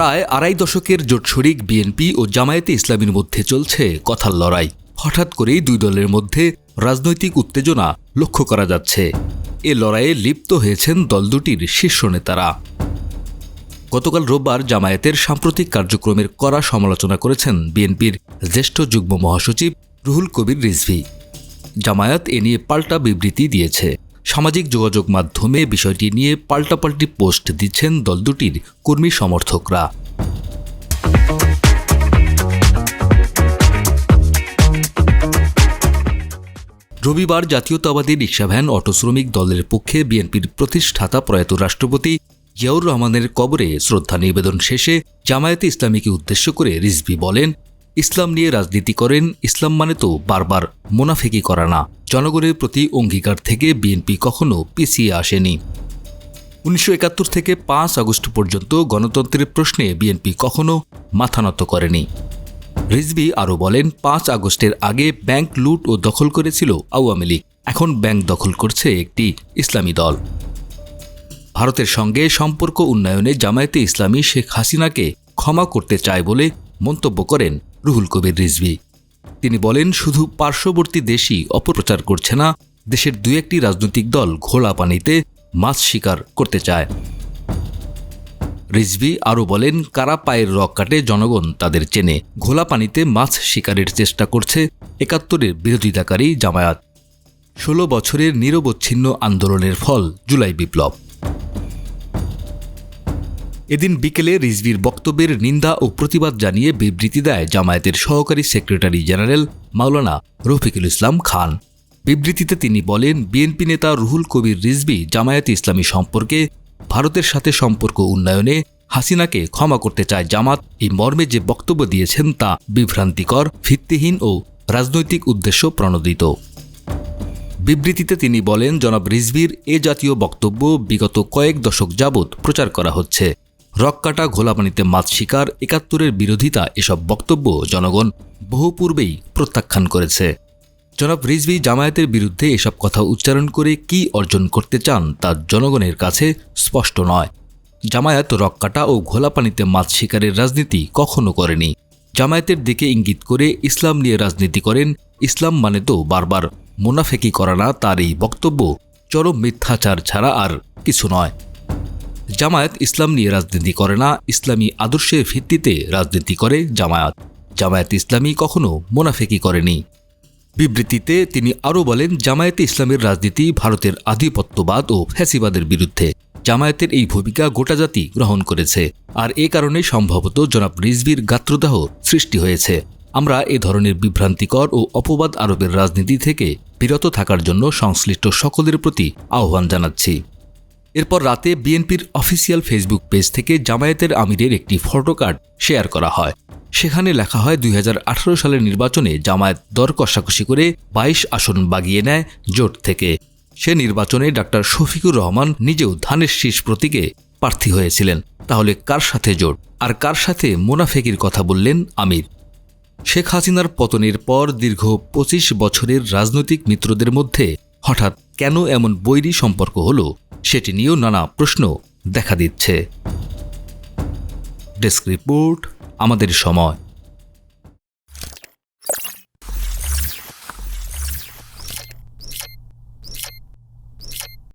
প্রায় আড়াই দশকের জোট শরিক বিএনপি ও জামায়াতে ইসলামীর মধ্যে চলছে কথার লড়াই। হঠাৎ করেই দুই দলের মধ্যে রাজনৈতিক উত্তেজনা লক্ষ্য করা যাচ্ছে। এ লড়াইয়ে লিপ্ত হয়েছেন দল দুটির শীর্ষ নেতারা। গতকাল রোববার জামায়াতের সাম্প্রতিক কার্যক্রমের কড়া সমালোচনা করেছেন বিএনপির জ্যেষ্ঠ যুগ্ম মহাসচিব রুহুল কবির রিজভী। জামায়াত এ নিয়ে পাল্টা বিবৃতি দিয়েছে। সামাজিক যোগাযোগ মাধ্যমে বিষয়টি নিয়ে পাল্টাপাল্টি পোস্ট দিচ্ছেন দল দুটির কর্মী সমর্থকরা। রবিবার জাতীয়তাবাদী রিকশাভ্যান অটো শ্রমিক দলের পক্ষে বিএনপির প্রতিষ্ঠাতা প্রয়াত রাষ্ট্রপতি জিয়াউর রহমানের কবরে শ্রদ্ধা নিবেদন শেষে জামায়াতে ইসলামীকে উদ্দেশ্য করে রিজভী বলেন, ইসলাম নিয়ে রাজনীতি করেন, ইসলাম মানে তো বারবার মুনাফিকি করা না। জনগণের প্রতি অঙ্গীকার থেকে বিএনপি কখনো পিছিয়ে আসেনি। 1971 থেকে 5 আগস্ট পর্যন্ত গণতন্ত্রের প্রশ্নে বিএনপি কখনো মাথা নত করেনি। রিজভী আরও বলেন, 5 আগস্টের আগে ব্যাংক লুট ও দখল করেছিল আওয়ামী লীগ, এখন ব্যাংক দখল করছে একটি ইসলামী দল। ভারতের সঙ্গে সম্পর্ক উন্নয়নে জামায়াতে ইসলামী শেখ হাসিনাকে ক্ষমা করতে চায় বলে মন্তব্য করেন রুহুল কবির রিজভী। তিনি বলেন, শুধু পার্শ্ববর্তী দেশই অপপ্রচার করছে না, দেশের দুই একটি রাজনৈতিক দল ঘোলা পানিতে মাছ শিকার করতে চায়। রিজভী আরও বলেন, কারা পায়ের রগ কাটে জনগণ তাদের চেনে। ঘোলা পানিতে মাছ শিকারের চেষ্টা করছে 71-এর বিরোধিতাকারী জামায়াত। 16 বছরের নিরবচ্ছিন্ন আন্দোলনের ফল জুলাই বিপ্লব। এদিন বিকেলে রিজভীর বক্তব্যের নিন্দা ও প্রতিবাদ জানিয়ে বিবৃতি দেয় জামায়াতের সহকারী সেক্রেটারি জেনারেল মাওলানা রফিকুল ইসলাম খান। বিবৃতিতে তিনি বলেন, বিএনপি নেতা রুহুল কবির রিজভী জামায়াতে ইসলামী সম্পর্কে ভারতের সাথে সম্পর্ক উন্নয়নে হাসিনাকে ক্ষমা করতে চায় জামাত। এই মর্মে যে বক্তব্য দিয়েছেন তা বিভ্রান্তিকর, ভিত্তিহীন ও রাজনৈতিক উদ্দেশ্য প্রণোদিত। বিবৃতিতে তিনি বলেন, জনাব রিজভীর এ জাতীয় বক্তব্য বিগত কয়েক দশক যাবৎ প্রচার করা হচ্ছে। রক্কাটা ঘোলা পানিতে মাছ শিকার, 71-এর বিরোধিতা, এসব বক্তব্য জনগণ বহু পূর্বেই প্রত্যাখ্যান করেছে। জনাব রিজভী জামায়াতের বিরুদ্ধে এসব কথা উচ্চারণ করে কি অর্জন করতে চান তা জনগণের কাছে স্পষ্ট নয়। জামায়াত রক্কাটা ও ঘোলা পানিতে মাছ শিকারের রাজনীতি কখনো করেনি। জামায়াতের দিকে ইঙ্গিত করে ইসলাম নিয়ে রাজনীতি করেন, ইসলাম মানে তো বারবার মুনাফেকি করা না, তার এই বক্তব্য চরম মিথ্যাচার ছাড়া আর কিছু নয়। জামায়াত ইসলাম নিয়ে রাজনীতি করে না, ইসলামী আদর্শের ভিত্তিতে রাজনীতি করে জামায়াত। জামায়াত ইসলামী কখনো মুনাফেকি করেনি। বিবৃতিতে তিনি আরও বলেন, জামায়াতে ইসলামের রাজনীতি ভারতের আধিপত্যবাদ ও ফ্যাসিবাদের বিরুদ্ধে। জামায়াতের এই ভূমিকা গোটা জাতি গ্রহণ করেছে, আর এ কারণে সম্ভবত জনাব রিজভীর গাত্রদাহ সৃষ্টি হয়েছে। আমরা এ ধরনের বিভ্রান্তিকর ও অপবাদ আরোপের রাজনীতি থেকে বিরত থাকার জন্য সংশ্লিষ্ট সকলের প্রতি আহ্বান জানাচ্ছি। এরপর রাতে বিএনপির অফিসিয়াল ফেসবুক পেজ থেকে জামায়াতের আমিরের একটি ফটোকার্ড শেয়ার করা হয়। সেখানে লেখা হয়, 2018 সালের নির্বাচনে জামায়াত দর কষাকষি করে 22 আসন বাগিয়ে নেয় জোট থেকে। সে নির্বাচনে ডাক্তার শফিকুর রহমান নিজেও ধানের শীষ প্রতীকে প্রার্থী হয়েছিলেন। তাহলে কার সাথে জোট আর কার সাথে মুনাফেকির কথা বললেন আমির? শেখ হাসিনার পতনের পর দীর্ঘ 25 বছরের রাজনৈতিক মিত্রদের মধ্যে হঠাৎ কেন এমন বৈরী সম্পর্ক হলো, সেটি নিয়েও নানা প্রশ্ন দেখা দিচ্ছে। ডেস্ক রিপোর্ট, আমাদের সময়।